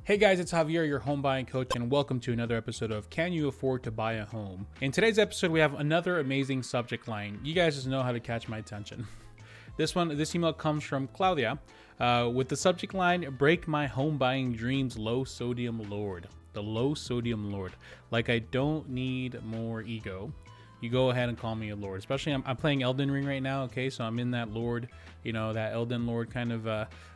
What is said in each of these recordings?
Hey guys, it's Javier, your home buying coach, and welcome to another episode of Can You Afford to Buy a Home? In today's episode, we have another amazing subject line. You guys just know how to catch my attention. This email comes from Claudia with the subject line, Break My Home Buying Dreams, Low Sodium Lord. The Low Sodium Lord. Like I don't need more ego. You go ahead and call me a lord. Especially I'm playing Elden Ring right now, okay? So I'm in that lord, that Elden Lord kind of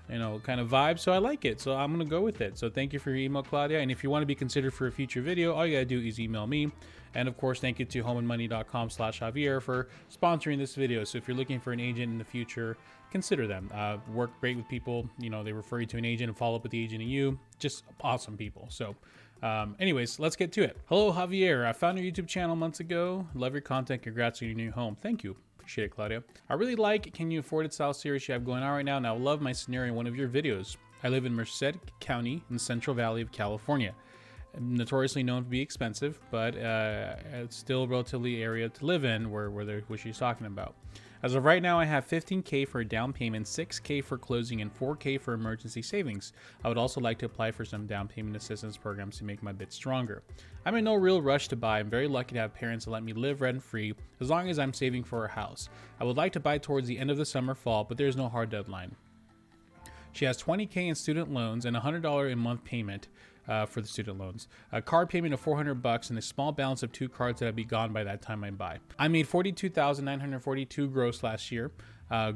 vibe. So I like it. So I'm going to go with it. So thank you for your email, Claudia. And if you want to be considered for a future video, all you got to do is email me. And of course, thank you to homeandmoney.com/Javier for sponsoring this video. So if you're looking for an agent in the future, consider them. Work great with people. They refer you to an agent and follow up with the agent and you. Just awesome people. So anyways, let's get to it. Hello, Javier. I found your YouTube channel months ago. Love your content. Congrats on your new home. Thank you. Appreciate it, Claudia. I really like Can You Afford It style series you have going on right now, and I love my scenario in one of your videos. I live in Merced County in the Central Valley of California. Notoriously known to be expensive, but it's still a relatively area to live in where she's talking about. As of right now, I have $15K for a down payment, $6K for closing, and $4K for emergency savings. I would also like to apply for some down payment assistance programs to make my bid stronger. I'm in no real rush to buy. I'm very lucky to have parents that let me live rent-free as long as I'm saving for a house. I would like to buy towards the end of the summer, fall, but there's no hard deadline. She has $20K in student loans and $100 a month payment for the student loans, a card payment of $400, and a small balance of 2 cards that'll be gone by that time I buy. I made $42,942 gross last year.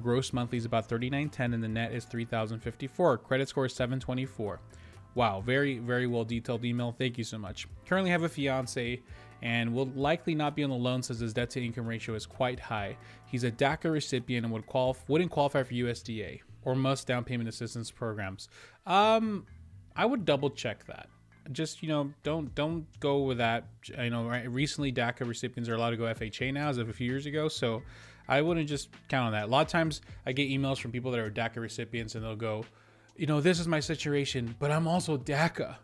Gross monthly is about $39.10, and the net is $3,054. Credit score is 724. Wow, very, very well detailed email. Thank you so much. Currently have a fiance and will likely not be on the loan since his debt to income ratio is quite high. He's a DACA recipient and wouldn't qualify for USDA or must down payment assistance programs. I would double check that. Just, don't go with that. Recently DACA recipients are allowed to go FHA now as of a few years ago. So I wouldn't just count on that. A lot of times I get emails from people that are DACA recipients and they'll go, this is my situation, but I'm also DACA.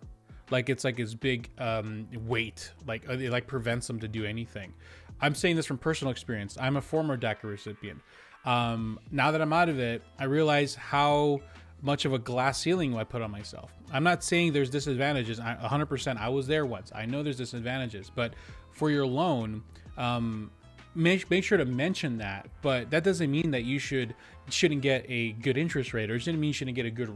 It's like this big weight, it prevents them to do anything. I'm saying this from personal experience. I'm a former DACA recipient. Now that I'm out of it, I realize how much of a glass ceiling I put on myself. I'm not saying there's disadvantages. 100%. I was there once. I know there's disadvantages, but for your loan, make sure to mention that. But that doesn't mean that you shouldn't get a good interest rate, or it doesn't mean you shouldn't get a good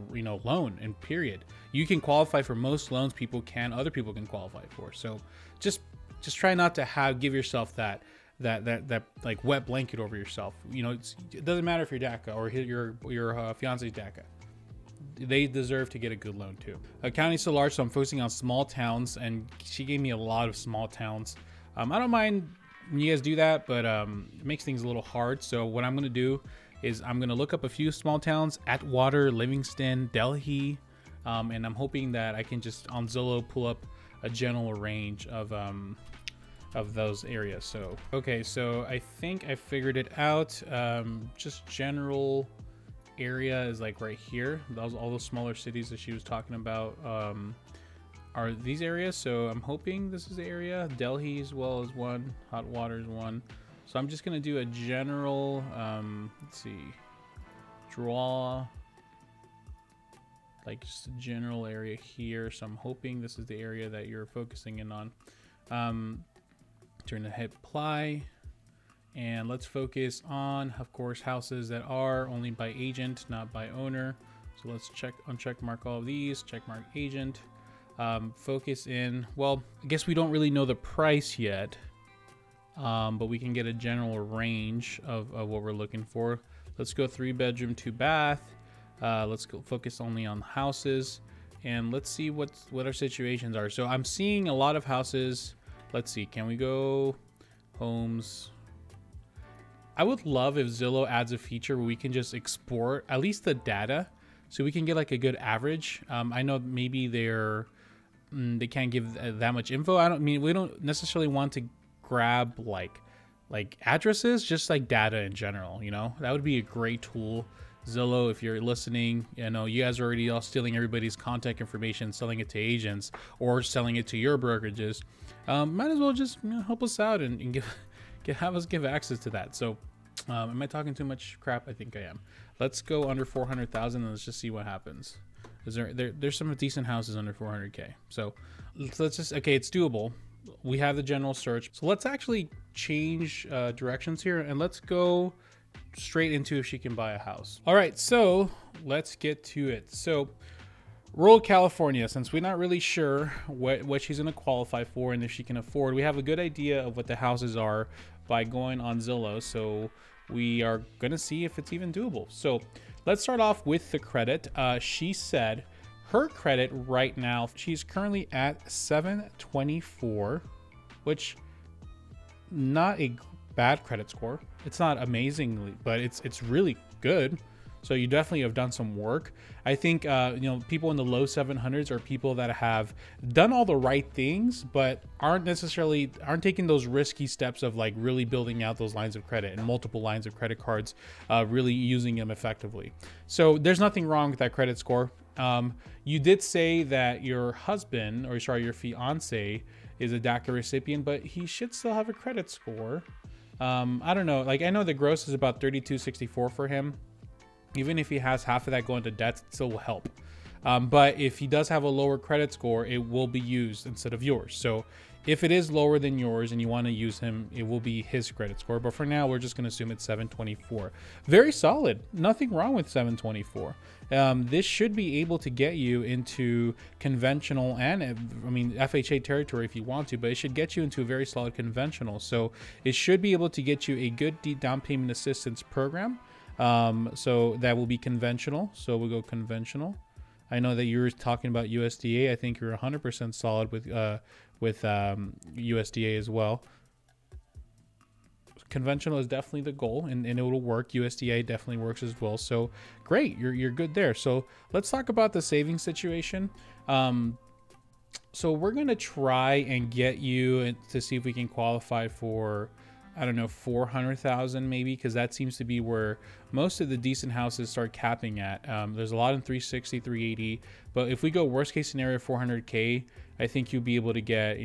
loan. And period. You can qualify for most loans other people can qualify for. So just try not to give yourself that like wet blanket over yourself. It doesn't matter if you're DACA or your fiance's DACA. They deserve to get a good loan too. County's so large, so I'm focusing on small towns, and she gave me a lot of small towns. I don't mind when you guys do that, but it makes things a little hard. So what I'm going to do is I'm going to look up a few small towns: Atwater, Livingston, Delhi, and I'm hoping that I can just on Zillow pull up a general range of those areas. So okay, so I think I figured it out. Just general area is like right here. All those smaller cities that she was talking about are these areas. So I'm hoping this is the area. Delhi as well as one. Hot water is one. So I'm just gonna do a general let's see, draw just a general area here. So I'm hoping this is the area that you're focusing in on. Turn to hit apply, and let's focus on, of course, houses that are only by agent, not by owner. So let's uncheck mark all of these, check mark agent. Focus in, well, I guess we don't really know the price yet, but we can get a general range of what we're looking for. Let's go 3-bedroom, 2-bath. Let's go focus only on houses, and let's see what our situations are. So I'm seeing a lot of houses. Let's see, can we go homes? I would love if Zillow adds a feature where we can just export at least the data so we can get a good average. I know maybe they can't give that much info. We don't necessarily want to grab like addresses, just data in general, that would be a great tool. Zillow, if you're listening, you guys are already all stealing everybody's contact information, selling it to agents or selling it to your brokerages. Might as well just help us out and have us give access to that. So am I talking too much crap? I think I am. Let's go under 400,000 and let's just see what happens. There's some decent houses under 400K. So let's just, okay, it's doable. We have the general search. So let's actually change directions here, and let's go straight into if she can buy a house. All right, so let's get to it. So rural California, since we're not really sure what she's going to qualify for and if she can afford, we have a good idea of what the houses are by going on Zillow. So we are going to see if it's even doable. So let's start off with the credit. She said her credit right now, she's currently at 724, which not a bad credit score. It's not amazingly, but it's really good. So you definitely have done some work. I think people in the low 700s are people that have done all the right things, but aren't taking those risky steps of like really building out those lines of credit and multiple lines of credit cards, really using them effectively. So there's nothing wrong with that credit score. You did say that your husband, or sorry, your fiance is a DACA recipient, but he should still have a credit score. I don't know. Like, I know the gross is about 3264 for him. Even if he has half of that going to debt, it still will help. But if he does have a lower credit score, it will be used instead of yours. So if it is lower than yours and you want to use him, it will be his credit score. But for now, we're just going to assume it's 724. Very solid. Nothing wrong with 724. This should be able to get you into conventional and, FHA territory if you want to, but it should get you into a very solid conventional. So it should be able to get you a good down payment assistance program. So that will be conventional. So we'll go conventional. I know that you're talking about USDA. I think you're 100% solid with USDA as well. Conventional is definitely the goal, and it will work. USDA definitely works as well. So great, you're good there. So let's talk about the savings situation. So we're gonna try and get you to see if we can qualify for, I don't know, 400,000 maybe, because that seems to be where most of the decent houses start capping at. There's a lot in 360, 380, but if we go worst case scenario 400K, I think you'll be able to get,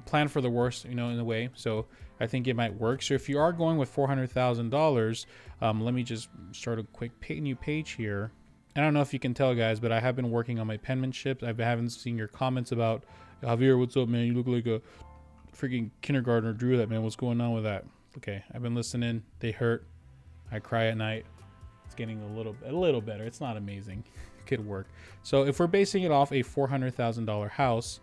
plan for the worst, in a way. So I think it might work. So if you are going with $400,000, let me just start a quick new page here. I don't know if you can tell, guys, but I have been working on my penmanship. I haven't seen your comments about, Javier, what's up, man? You look like a freaking kindergartner drew that, man. What's going on with that? Okay, I've been listening. They hurt. I cry at night. It's getting a little better. It's not amazing. It could work. So if we're basing it off a $400,000 house,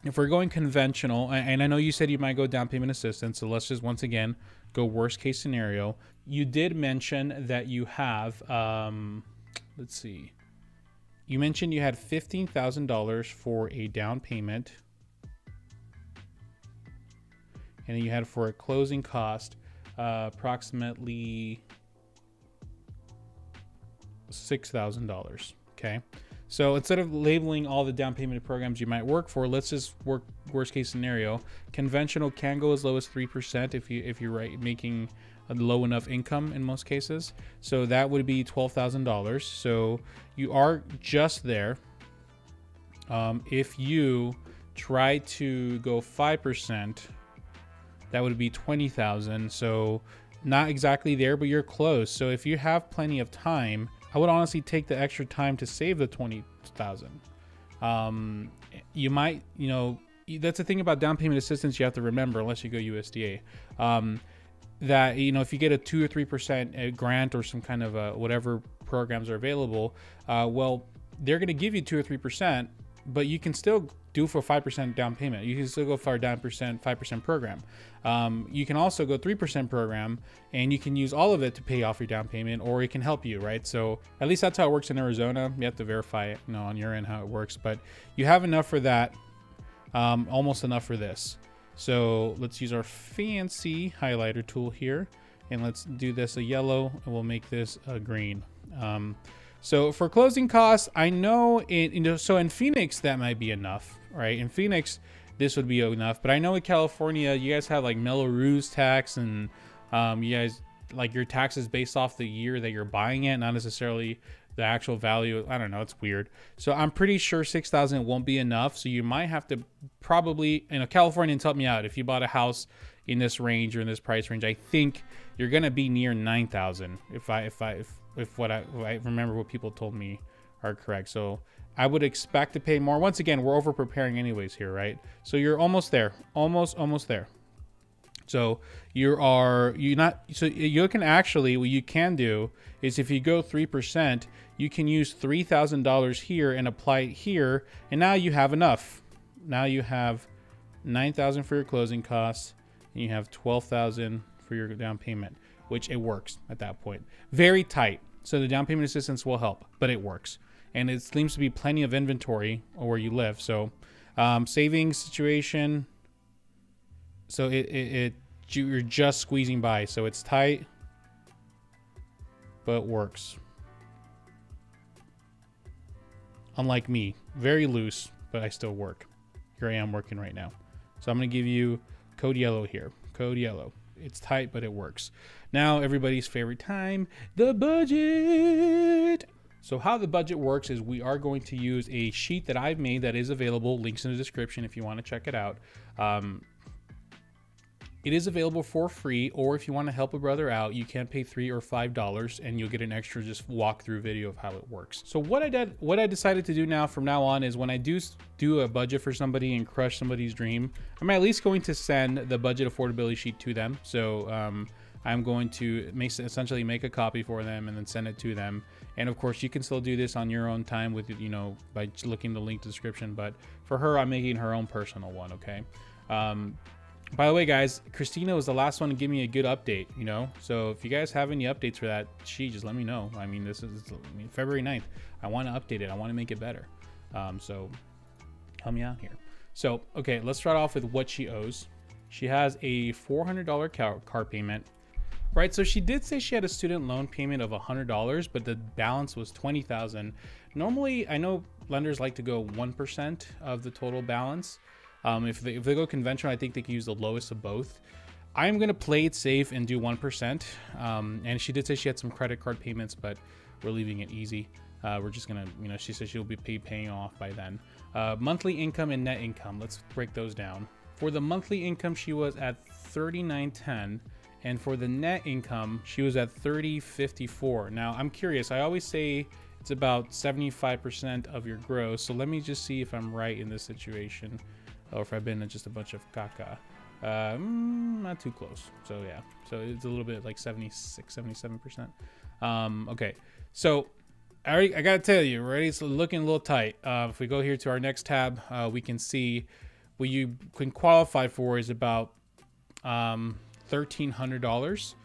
if we're going conventional, and I know you said you might go down payment assistance, so let's just once again go worst case scenario. You did mention that you have, let's see. You mentioned you had $15,000 for a down payment. And then you had for a closing cost, approximately $6,000. Okay. So instead of labeling all the down payment programs you might work for, let's just work worst case scenario. Conventional can go as low as 3% if you're making a low enough income in most cases. So that would be $12,000. So you are just there. If you try to go 5%, that would be 20,000. So not exactly there, but you're close. So if you have plenty of time, I would honestly take the extra time to save the 20,000. You might, that's the thing about down payment assistance you have to remember, unless you go USDA, that, if you get a 2 or 3% grant or some kind of whatever programs are available, well, they're going to give you 2 or 3%, but you can still do for 5% down payment. You can still go for a down 5% program. You can also go 3% program, and you can use all of it to pay off your down payment, or it can help you, right? So at least that's how it works in Arizona. You have to verify it, on your end how it works, but you have enough for that, almost enough for this. So let's use our fancy highlighter tool here, and let's do this a yellow, and we'll make this a green. So for closing costs, I know so in Phoenix that might be enough, right? In Phoenix, this would be enough, but I know in California, you guys have like Melrose tax, and you guys like your taxes based off the year that you're buying it, not necessarily the actual value. I don't know, it's weird. So I'm pretty sure 6,000 won't be enough. So you might have to probably, Californians, help me out. If you bought a house in this range or in this price range, I think you're gonna be near 9,000. If if what I remember what people told me are correct. So I would expect to pay more. Once again, we're over preparing anyways here, right? So you're almost there, almost there. So you can actually, what you can do is if you go 3%, you can use $3,000 here and apply it here. And now you have enough. Now you have $9,000 for your closing costs and you have $12,000 for your down payment, which it works at that point. Very tight. So the down payment assistance will help, but it works. And it seems to be plenty of inventory where you live. So savings situation. So you're just squeezing by. So it's tight, but works. Unlike me, very loose, but I still work. Here I am working right now. So I'm going to give you code yellow here. Code yellow. It's tight, but it works. Now everybody's favorite time, the budget. So how the budget works is we are going to use a sheet that I've made that is available. Links in the description if you want to check it out. It is available for free, or if you want to help a brother out, you can pay $3 or $5 and you'll get an extra just walkthrough video of how it works. So what I decided to do now from now on is when I do a budget for somebody and crush somebody's dream, I'm at least going to send the budget affordability sheet to them. So I'm going to essentially make a copy for them and then send it to them. And of course you can still do this on your own time with, by looking the link description, but for her, I'm making her own personal one. Okay. By the way, guys, Christina was the last one to give me a good update, so if you guys have any updates for that, just let me know. I mean, this is February 9th. I want to update it. I want to make it better. So help me out here. So, okay, let's start off with what she owes. She has a $400 car payment, right? So she did say she had a student loan payment of $100, but the balance was $20,000. Normally, I know lenders like to go 1% of the total balance. If they go conventional, I think they can use the lowest of both. I'm going to play it safe and do 1%. And she did say she had some credit card payments, but we're leaving it easy. We're just going to, she said she'll be paying off by then. Monthly income and net income. Let's break those down. For the monthly income, she was at $39.10. And for the net income, she was at $30.54. Now, I'm curious. I always say it's about 75% of your gross. So let me just see if I'm right in this situation. Or if I've been just a bunch of caca. Not too close. So yeah, so it's a little bit like 76, 77%. Okay, so I gotta tell you, right? It's looking a little tight. If we go here to our next tab, we can see what you can qualify for is about $1,300.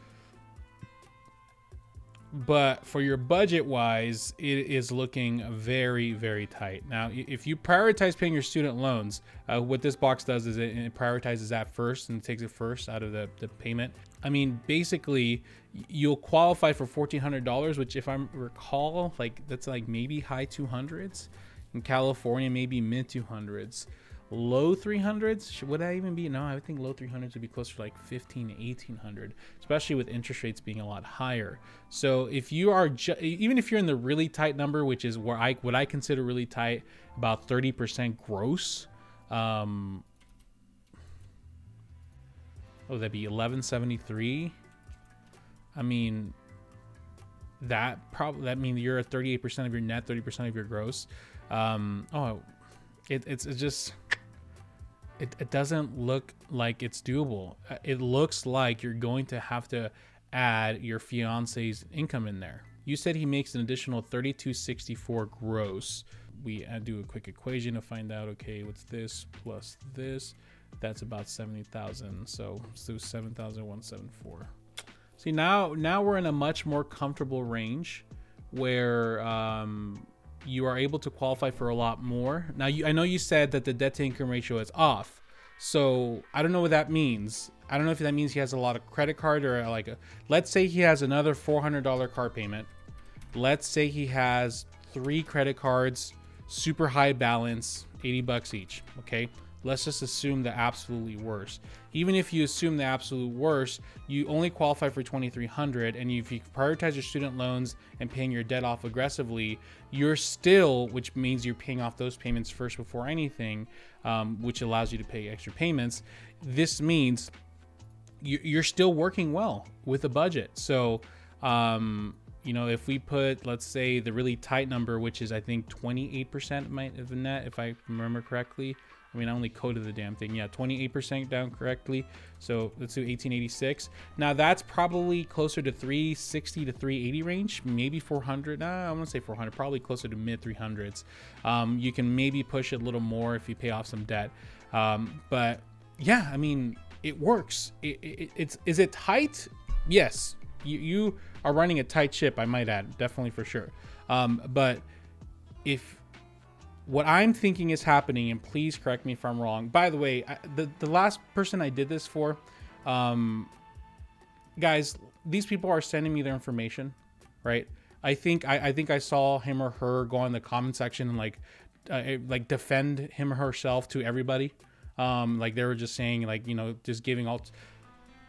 But for your budget wise, it is looking very, very tight. Now, if you prioritize paying your student loans, what this box does is it prioritizes that first and takes it first out of the payment. I mean, basically, you'll qualify for $1,400, which if I recall, that's like maybe high 200s. In California, maybe mid 200s. Low 300s, would that even be? No, I would think low 300s would be closer to like 15 to 1800, especially with interest rates being a lot higher. So if you are even if you're in the really tight number, which is where what I consider really tight, about 30% gross, that'd be 1173. I mean, that means you're at 38% of your net, 30% of your gross. It's just, it doesn't look like it's doable. It looks like you're going to have to add your fiance's income in there. You said he makes an additional $32.64 gross. We do a quick equation to find out, okay, what's this plus this? That's about 70,000. So let's do 7,174. See, now we're in a much more comfortable range where you are able to qualify for a lot more. Now, I know you said that the debt to income ratio is off. So I don't know what that means. I don't know if that means he has a lot of credit card or let's say he has another $400 car payment. Let's say he has 3 credit cards, super high balance, $80 each. Okay. Let's just assume the absolutely worst. Even if you assume the absolute worst, you only qualify for $2,300, and if you prioritize your student loans and paying your debt off aggressively, you're still, which means you're paying off those payments first before anything, which allows you to pay extra payments. This means you're still working well with a budget. So, you know, if we put, let's say, the really tight number, which is I think 28% might of the net, if I remember correctly. I mean, I only coded the damn thing. Yeah, 28% down correctly. So let's do 1886. Now that's probably closer to 360 to 380 range, maybe 400. Nah, I want to say 400, probably closer to mid 300s. You can maybe push it a little more if you pay off some debt. But yeah, I mean, it works. Is it tight? Yes. You are running a tight ship, I might add, definitely for sure. But if what I'm thinking is happening, and please correct me if I'm wrong. By the way, the last person I did this for, guys, these people are sending me their information, right? I think I saw him or her go in the comment section and like defend him or herself to everybody. Like they were just saying, like, you know, just giving all.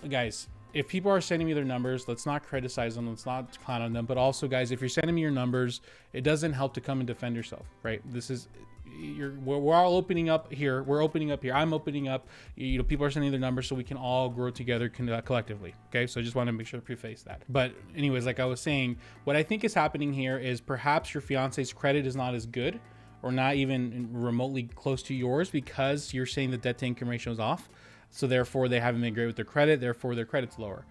Guys, if people are sending me their numbers, let's not criticize them, let's not clown on them. But also, guys, if you're sending me your numbers, it doesn't help to come and defend yourself, right? This is, we're all opening up here. We're opening up here. I'm opening up. You know, people are sending their numbers so we can all grow together collectively. Okay, so I just want to make sure to preface that. But anyways, like I was saying, what I think is happening here is perhaps your fiance's credit is not as good, or not even remotely close to yours, because you're saying the debt to income ratio is off. So therefore they haven't been great with their credit. Therefore their credit's lower.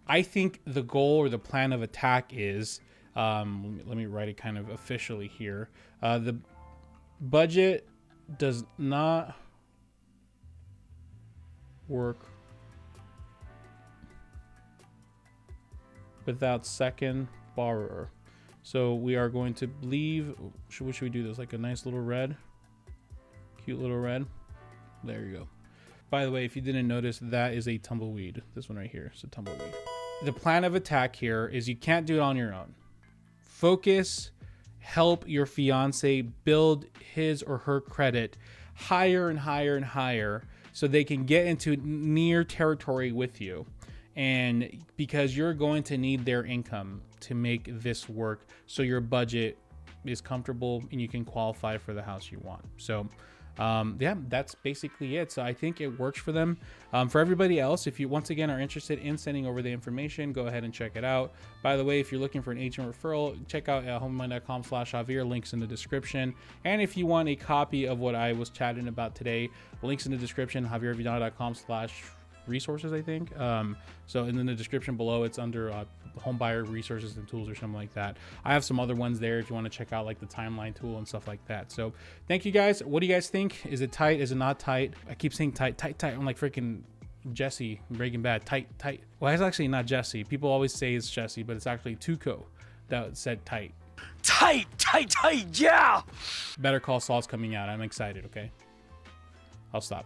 I think the goal or the plan of attack is, let me write it kind of officially here. The budget does not work without second borrower. So we are going to leave, what should we do this? Like a nice little red, cute little red. There you go. By the way, if you didn't notice, that is a tumbleweed. This one right here is a tumbleweed. The plan of attack here is you can't do it on your own. Focus, help your fiance build his or her credit higher and higher and higher so they can get into near territory with you. And because you're going to need their income to make this work so your budget is comfortable and you can qualify for the house you want. So yeah, that's basically it. So I think it works for them. For everybody else, if you once again are interested in sending over the information, go ahead and check it out. By the way, if you're looking for an agent referral, check out homemine.com/Javier, links in the description. And if you want a copy of what I was chatting about today, links in the description, javiervidana.com/resources, I think. So in the description below, it's under home buyer resources and tools or something like that. I have some other ones there if you want to check out like the timeline tool and stuff like that. So thank you guys. What do you guys think? Is it tight? Is it not tight? I keep saying tight. I'm like freaking Jesse, Breaking Bad. Tight. Well, it's actually not Jesse. People always say it's Jesse, but it's actually Tuco that said tight. Tight, yeah. Better Call Saul's coming out. I'm excited, okay? I'll stop.